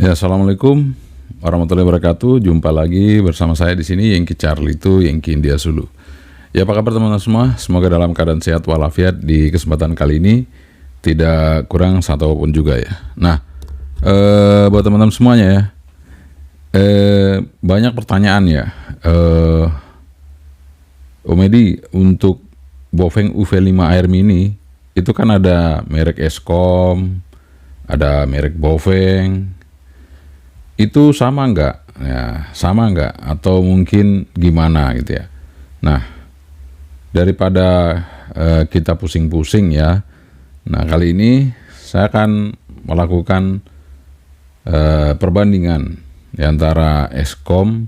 Ya, assalamualaikum warahmatullahi wabarakatuh. Jumpa lagi bersama saya di sini, Yengki Charlie itu Yengki India Sulu. Ya, apa kabar teman-teman semua? Semoga dalam keadaan sehat walafiat di kesempatan kali ini, tidak kurang satu apapun juga ya. Nah, buat teman-teman semuanya ya, banyak pertanyaan ya. Omedi, untuk Bofeng UV5 Air Mini itu kan ada merek Eskom, ada merek Bofeng. Itu sama nggak? Ya, sama nggak? Atau mungkin gimana gitu ya? Nah, daripada kita pusing-pusing ya, nah kali ini saya akan melakukan perbandingan di antara Eskom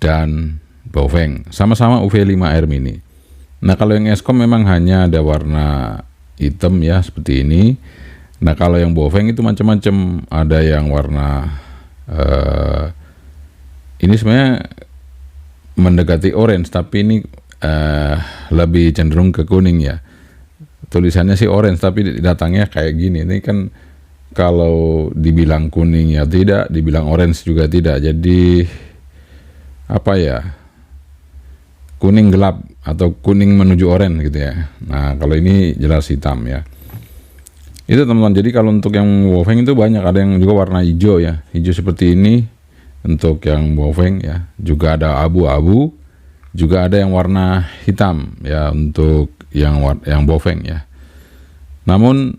dan Bofeng, sama-sama UV5 Air Mini. Nah, kalau yang Eskom memang hanya ada warna hitam ya, seperti ini. Nah, kalau yang Bofeng itu macam-macam, ada yang warna ini sebenarnya mendekati orange, tapi ini lebih cenderung ke kuning ya. Tulisannya sih orange, tapi datangnya kayak gini. Ini kan kalau dibilang kuning ya tidak, dibilang orange juga tidak. Jadi apa ya? Kuning gelap atau kuning menuju orange gitu ya. Nah, kalau ini jelas hitam ya. Itu teman-teman. Jadi kalau untuk yang Bofeng itu banyak, ada yang juga warna hijau ya, hijau seperti ini untuk yang Bofeng ya. Juga ada abu-abu, juga ada yang warna hitam ya untuk yang Bofeng ya. Namun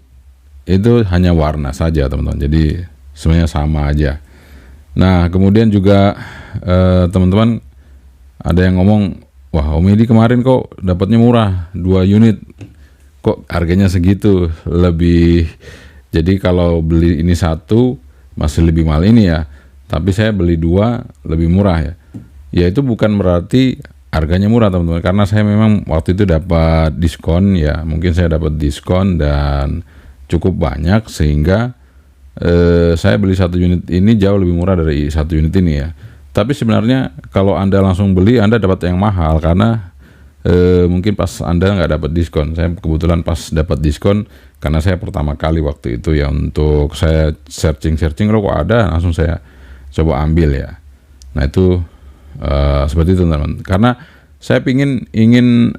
itu hanya warna saja teman-teman. Jadi sebenarnya sama aja. Nah, kemudian juga teman-teman ada yang ngomong, wah Omedi kemarin kok dapatnya murah, 2 unit. Kok harganya segitu lebih, jadi kalau beli ini satu masih lebih mahal ini ya, tapi saya beli 2 lebih murah ya. Ya itu bukan berarti harganya murah teman-teman, karena saya memang waktu itu dapat diskon ya, mungkin saya dapat diskon dan cukup banyak sehingga saya beli 1 unit ini jauh lebih murah dari 1 unit ini ya. Tapi sebenarnya kalau Anda langsung beli, Anda dapat yang mahal karena mungkin pas Anda nggak dapat diskon. Saya kebetulan pas dapat diskon karena saya pertama kali waktu itu ya, untuk saya searching loh kok ada, langsung saya coba ambil ya. Nah itu seperti itu teman-teman, karena saya ingin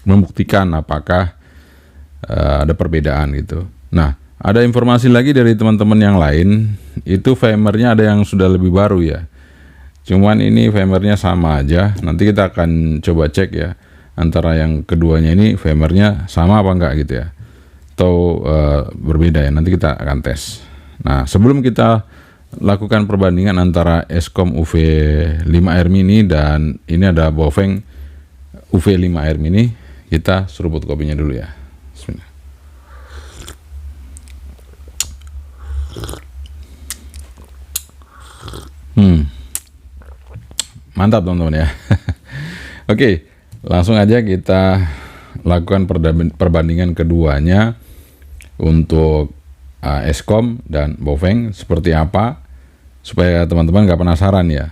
membuktikan apakah ada perbedaan gitu. Nah, ada informasi lagi dari teman-teman yang lain, itu famernya ada yang sudah lebih baru ya. Cuman ini famernya sama aja. Nanti kita akan coba cek ya, antara yang keduanya ini famernya sama apa enggak gitu ya, atau berbeda ya. Nanti kita akan tes. Nah, sebelum kita lakukan perbandingan antara Eskom UV5 Air Mini dan ini ada Bofeng UV5 Air Mini, kita seruput kopinya dulu ya. Bismillah. Mantap teman-teman ya. Oke, langsung aja kita lakukan perbandingan keduanya untuk Eskom dan Bofeng seperti apa, supaya teman-teman nggak penasaran ya,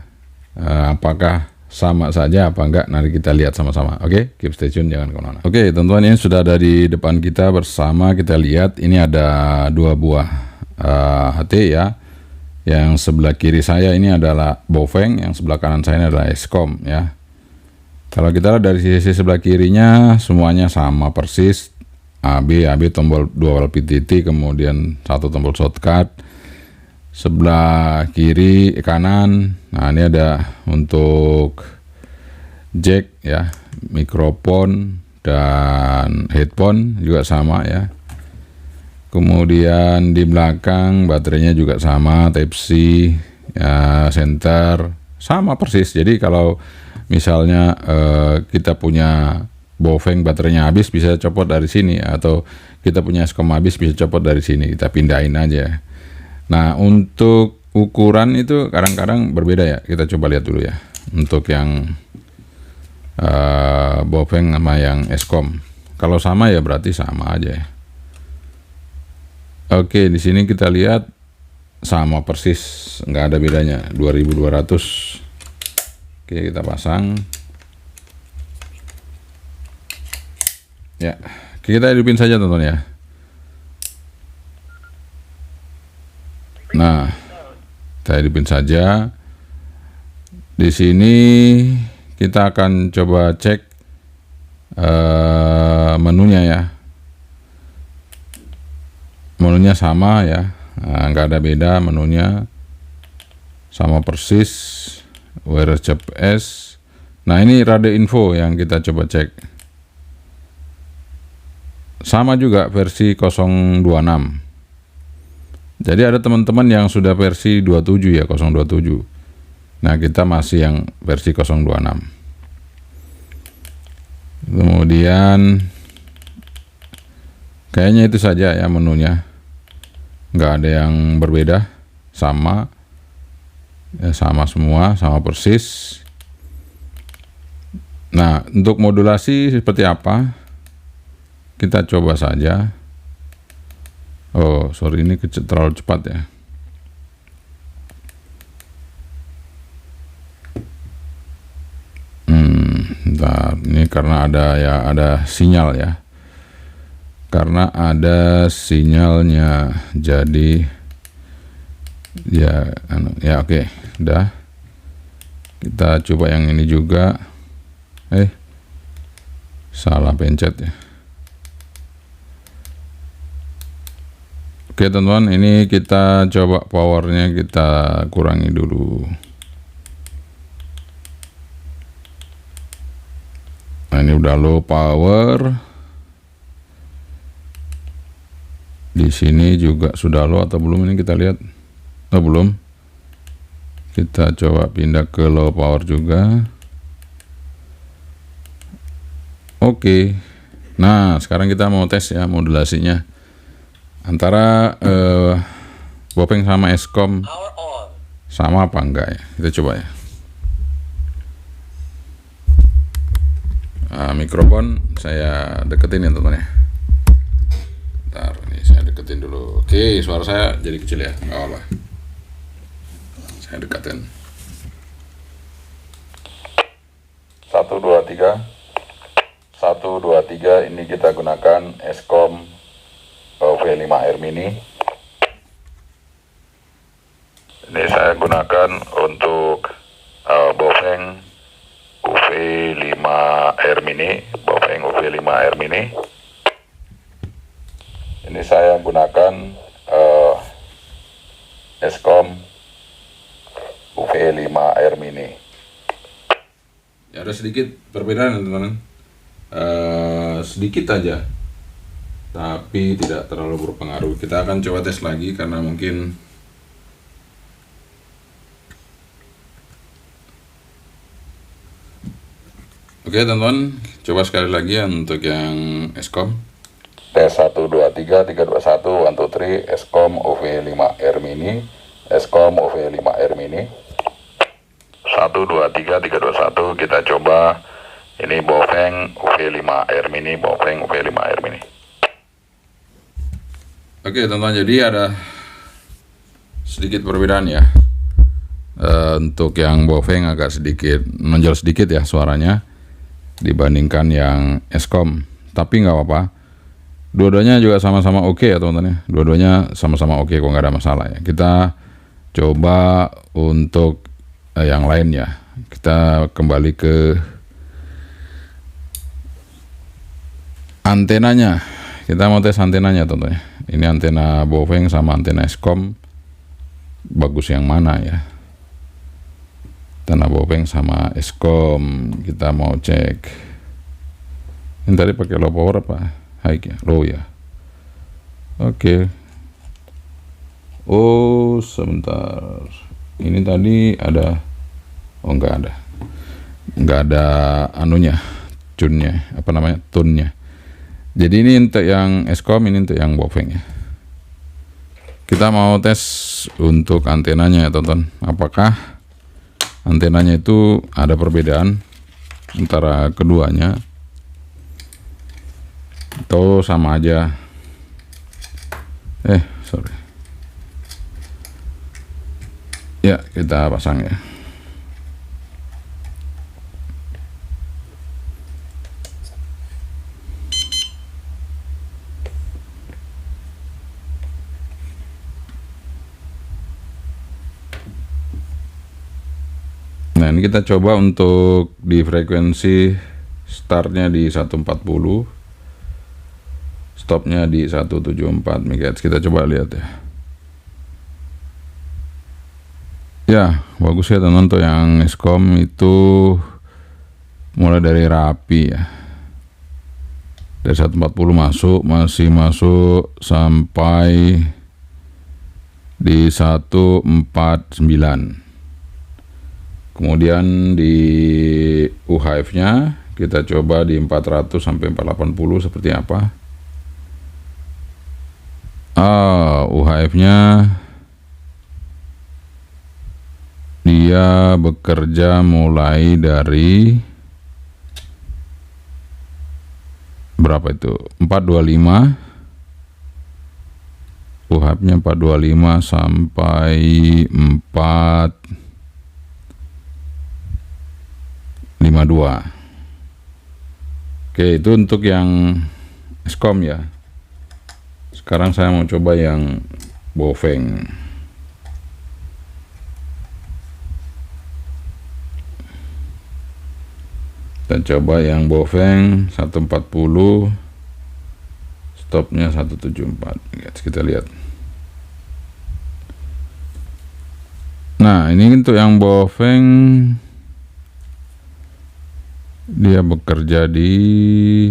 apakah sama saja apa enggak. Nanti kita lihat sama-sama. Oke, keep stay tune, jangan kemana-mana. Oke teman-teman, ini sudah ada di depan kita bersama. Kita lihat ini ada 2 buah HT ya. Yang sebelah kiri saya ini adalah Bofeng, yang sebelah kanan saya ini adalah Eskom ya. Kalau kita lihat dari sisi sebelah kirinya semuanya sama persis. AB tombol 2 PTT, kemudian 1 tombol shortcut. Sebelah kiri kanan, nah ini ada untuk jack ya, mikrofon dan headphone juga sama ya. Kemudian di belakang baterainya juga sama, Type C ya, center sama persis. Jadi kalau misalnya kita punya Bofeng baterainya habis, bisa copot dari sini, atau kita punya Eskom habis, bisa copot dari sini, kita pindahin aja. Nah, untuk ukuran itu kadang-kadang berbeda ya. Kita coba lihat dulu ya untuk yang Bofeng sama yang Eskom. Kalau sama ya berarti sama aja ya. Oke, di sini kita lihat sama persis, nggak ada bedanya, 2200. Oke, kita pasang ya. Kita hidupin saja teman-teman ya. Nah, saya hidupin saja. Di sini kita akan coba cek menunya ya. Menunya sama ya, nggak ada beda, menunya sama persis. Where CPS. Nah, ini Rade Info yang kita coba cek. Sama juga versi 026. Jadi ada teman-teman yang sudah versi 27 ya, 027. Nah, kita masih yang versi 026. Kemudian kayaknya itu saja ya menunya. Nggak ada yang berbeda, sama ya, sama semua, sama persis. Nah, untuk modulasi seperti apa, kita coba saja. Oh sorry, ini terlalu cepat ya. Bentar, ini karena ada sinyal ya, karena ada sinyalnya, jadi ya oke, udah. Kita coba yang ini juga. Salah pencet ya. Oke teman-teman, ini kita coba powernya kita kurangi dulu. Nah, ini udah low power. Di sini juga sudah low atau belum, ini kita lihat. Oh belum. Kita coba pindah ke low power juga. Oke. Nah, sekarang kita mau tes ya modulasinya antara Bopeng sama Eskom sama apa enggak ya. Kita coba ya. Mikrofon saya deketin ya teman-teman ya. Bentar, ini saya deketin dulu. Oke, suara saya jadi kecil ya, nggak apa-apa. Saya deketin. 1 2 3. 1 2 3, ini kita gunakan Eskom V5R Mini. Ini saya gunakan untuk Bopeng UV5R Mini, Bopeng UV5R Mini. Ini saya gunakan Eskom UV5R Mini. Ya, ada sedikit perbedaan teman-teman, sedikit aja, tapi tidak terlalu berpengaruh. Kita akan coba tes lagi karena mungkin oke teman-teman, coba sekali lagi ya untuk yang Eskom. Tes 1 2 3 3 2 1 1 2 3 Eskom UV5R Mini, Eskom UV5R Mini. 1 2 3 3 2 1, kita coba ini Bopeng UV5R Mini, Bopeng UV5R Mini. Oke teman-teman, jadi ada sedikit perbedaan ya. Untuk yang Bopeng agak sedikit menonjol sedikit ya suaranya dibandingkan yang Eskom, tapi nggak apa-apa. Dua-duanya juga sama-sama oke ya teman-teman ya. Dua-duanya sama-sama oke, kok nggak ada masalah ya. Kita coba untuk yang lain ya. Kita kembali ke antenanya. Kita mau tes antenanya teman-teman ya. Ini antena Bopeng sama antena Eskom, bagus yang mana ya? Antena Bopeng sama Eskom. Kita mau cek. Ini tadi pakai low power apa high ya? Low ya. Oke. Oh sebentar, ini tadi ada, oh nggak ada anunya, tune-nya, apa namanya, tune-nya. Jadi ini untuk yang Eskom, ini untuk yang Bopeng ya. Kita mau tes untuk antenanya ya teman-teman, apakah antenanya itu ada perbedaan antara keduanya atau sama aja. Sorry ya, kita pasang ya. Nah, ini kita coba untuk di frekuensi startnya di 140, stopnya di 174 MHz. Kita coba lihat ya. Ya, bagus ya teman-teman, tuh yang Eskom itu mulai dari rapi ya. Dari 140 masuk, masih masuk sampai di 149. Kemudian di UHF-nya kita coba di 400 sampai 480 seperti apa. UHF-nya dia bekerja mulai dari berapa itu? 425. UHF-nya 425 sampai 452. Oke, itu untuk yang Eskom ya. Sekarang saya mau coba yang Bofeng. Kita coba yang Bofeng 140, stopnya 174. Kita lihat. Nah, ini untuk yang Bofeng dia bekerja di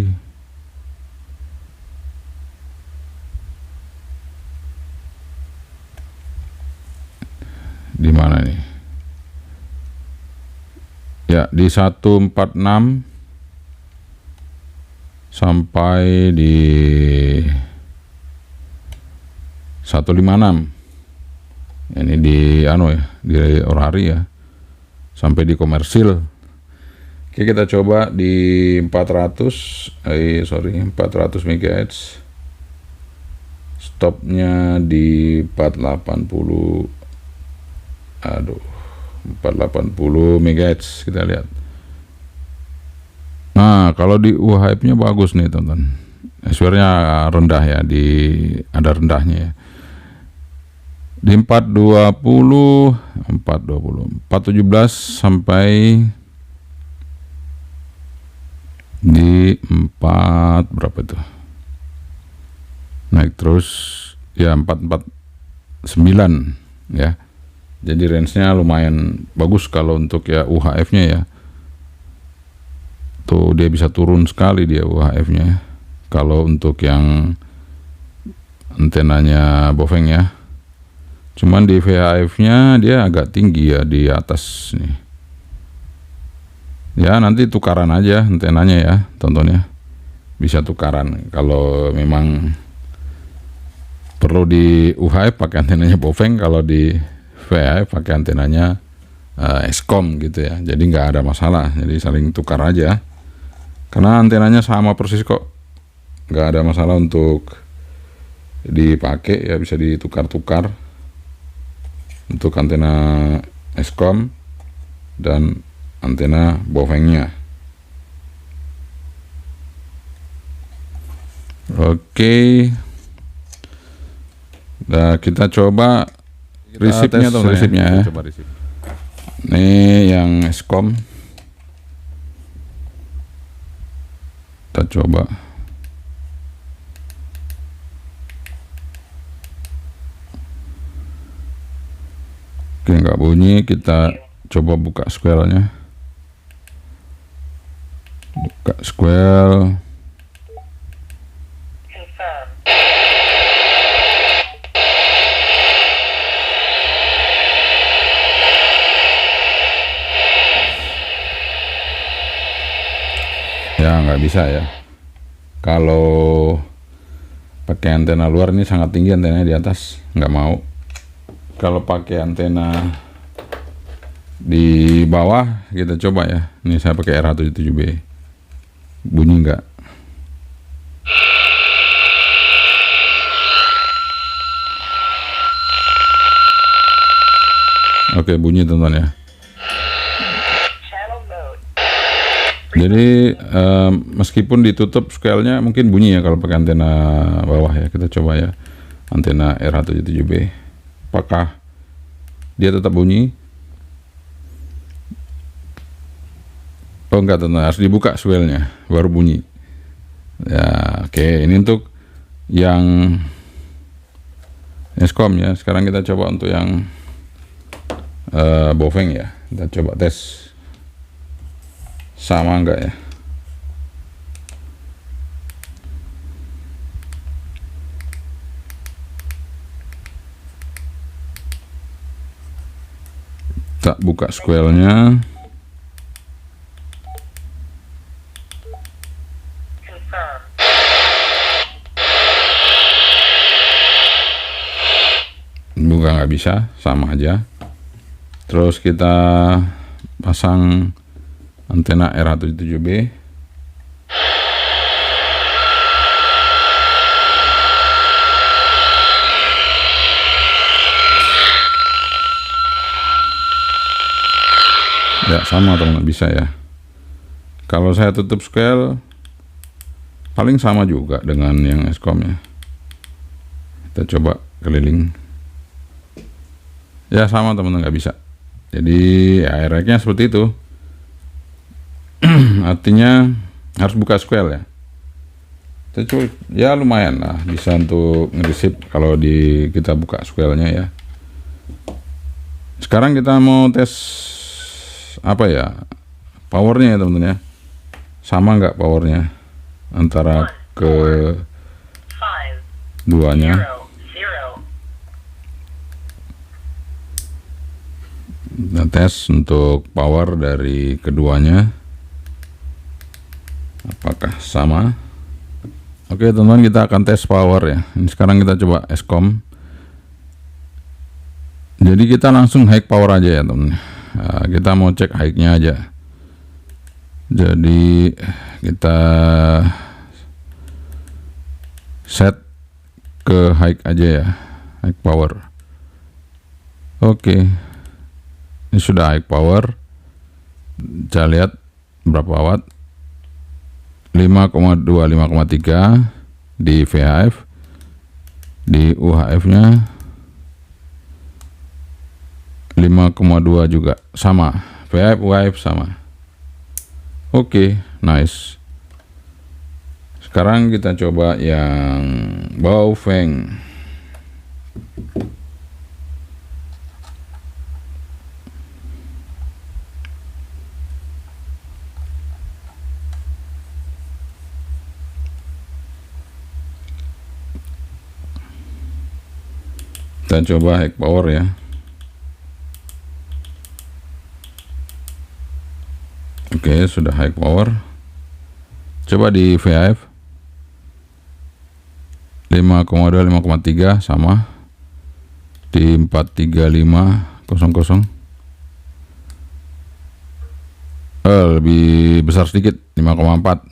mana nih? Ya, di 146 sampai di 156. Ini di di orari ya. Sampai di komersil. Oke, kita coba di 400 MHz. Stopnya di 480. 480 MHz, kita lihat. Nah, kalau di UHF-nya bagus nih teman-teman. Sebenarnya rendah ya, ada rendahnya ya. Di 420, 417 sampai di 4 berapa itu? Naik terus ya, 449 ya. Jadi range-nya lumayan bagus kalau untuk ya UHF-nya ya. Tuh dia bisa turun sekali dia UHF-nya. Kalau untuk yang antenanya Bofeng ya. Cuman di VHF-nya dia agak tinggi ya, di atas nih. Ya, nanti tukaran aja antenanya ya, tontonnya. Bisa tukaran. Kalau memang perlu di UHF pakai antenanya Bofeng, kalau di VHF pakai antenanya Eskom gitu ya. Jadi nggak ada masalah. Jadi saling tukar aja. Karena antenanya sama persis kok. Nggak ada masalah untuk dipakai ya, bisa ditukar-tukar. Untuk antena Eskom dan antena Bofengnya. Oke. Nah, kita coba resipnya atau resipnya ya. Ini yang Eskom. Kita coba. Oke, nggak bunyi. Kita coba buka square-nya. Buka square. Ya, nggak bisa ya. Kalau pakai antena luar ini sangat tinggi antenanya di atas, nggak mau. Kalau pakai antena di bawah kita coba ya. Ini saya pakai RH77B. Bunyi nggak? Oke, bunyi teman-teman ya. Jadi meskipun ditutup scale-nya mungkin bunyi ya kalau pakai antena bawah ya. Kita coba ya antena RH77B. Apakah dia tetap bunyi? Oh enggak teman, harus dibuka swellnya baru bunyi ya. Oke, ini untuk yang Eskom ya. Sekarang kita coba untuk yang Baofeng ya. Kita coba tes sama enggak ya. Tak buka squelnya. Buka nggak bisa, sama aja. Terus kita pasang antena R177B. Ya sama teman, bisa ya. Kalau saya tutup squel paling sama juga dengan yang Eskom ya. Kita coba keliling. Ya sama teman-teman, nggak bisa. Jadi airnya seperti itu. Artinya harus buka squel ya. Ya lumayan lah, bisa untuk ngeresip kalau kita buka squelnya ya. Sekarang kita mau tes apa ya, powernya ya teman-teman ya. Sama nggak powernya antara keduanya. Kita tes untuk power dari keduanya apakah sama. Oke teman-teman, kita akan tes power ya. Ini sekarang kita coba Eskom. Jadi kita langsung high power aja ya teman-teman. Nah, kita mau cek high-nya aja. Jadi kita set ke high aja ya, high power. Oke, ini sudah high power. Kita lihat berapa watt. 5,2 5,3 di VHF, di UHF nya 5,2 juga sama, VHF UHF sama. Oke, nice. Sekarang kita coba yang Baofeng. Kita coba high power ya. Oke, sudah high power. Coba di VHF 5,2 5,3 sama di 43500. Lebih besar sedikit, 5,4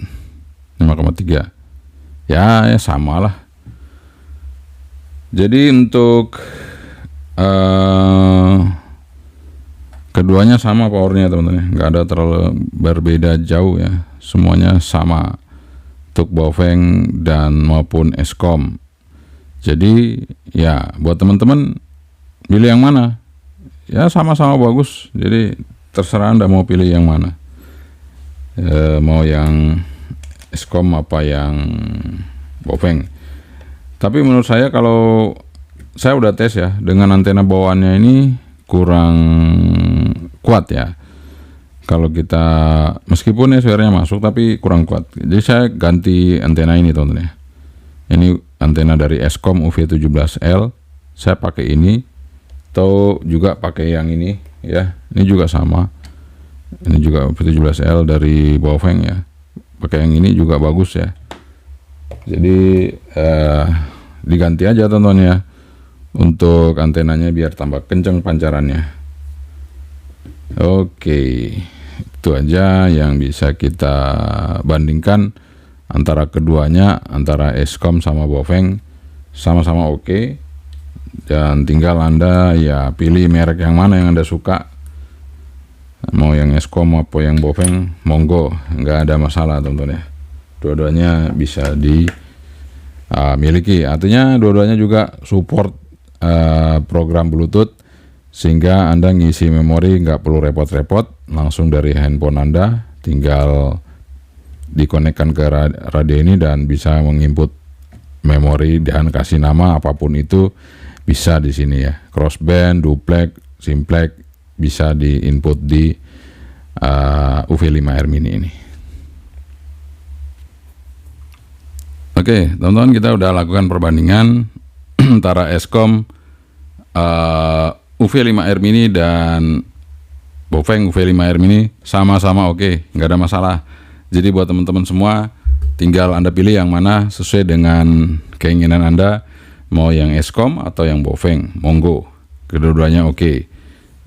5,3 ya, sama lah. Jadi untuk keduanya sama powernya teman-teman, nggak ada terlalu berbeda jauh ya, semuanya sama untuk Baofeng dan maupun Eskom. Jadi ya buat teman-teman pilih yang mana ya, sama-sama bagus. Jadi terserah Anda mau pilih yang mana, mau yang Eskom apa yang Baofeng. Tapi menurut saya, kalau saya udah tes ya, dengan antena bawaannya ini kurang kuat ya. Kalau kita, meskipun ya suaranya masuk tapi kurang kuat. Jadi saya ganti antena ini teman-teman ya. Ini antena dari Eskom UV17L. Saya pakai ini, atau juga pakai yang ini ya. Ini juga sama. Ini juga UV17L dari Baofeng ya. Pakai yang ini juga bagus ya. Jadi diganti aja teman-teman ya, untuk antenanya biar tambah kenceng pancarannya. Oke, itu aja yang bisa kita bandingkan antara keduanya, antara Eskom sama Baofeng, sama-sama oke. Dan tinggal Anda ya pilih merek yang mana yang Anda suka, mau yang Eskom maupun yang Baofeng, monggo, nggak ada masalah teman-teman ya. Dua-duanya bisa dimiliki. Artinya dua-duanya juga support program Bluetooth, sehingga Anda ngisi memori nggak perlu repot-repot, langsung dari handphone Anda tinggal dikonekkan ke radio ini dan bisa menginput memori dan kasih nama apapun itu bisa di sini ya. Crossband, duplex, simplex bisa diinput di UV5R Mini ini. Oke, teman-teman, kita udah lakukan perbandingan antara Eskom UV5R Mini dan Baofeng UV5R Mini sama-sama oke, nggak ada masalah. Jadi buat teman-teman semua, tinggal Anda pilih yang mana sesuai dengan keinginan Anda, mau yang Eskom atau yang Baofeng, monggo, kedua-duanya oke.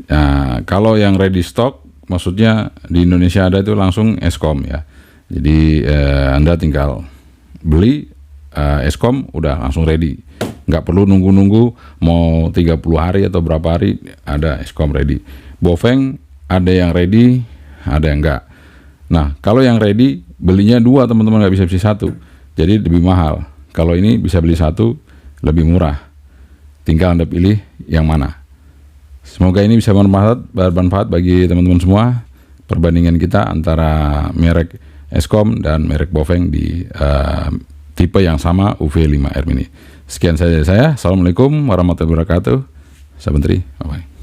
Nah, kalau yang ready stock, maksudnya di Indonesia ada itu langsung Eskom ya. Jadi Anda tinggal beli Eskom udah langsung ready, nggak perlu nunggu-nunggu mau 30 hari atau berapa hari ada Eskom ready. Baofeng ada yang ready, ada yang enggak. Nah, kalau yang ready belinya dua, teman-teman, nggak bisa beli satu, jadi lebih mahal. Kalau ini bisa beli satu, lebih murah. Tinggal Anda pilih yang mana. Semoga ini bisa bermanfaat bagi teman-teman semua, perbandingan kita antara merek Eskom dan merek Baofeng di tipe yang sama UV5R Mini. Sekian saja saya. Assalamualaikum warahmatullahi wabarakatuh. Saya Menteri. Bye-bye.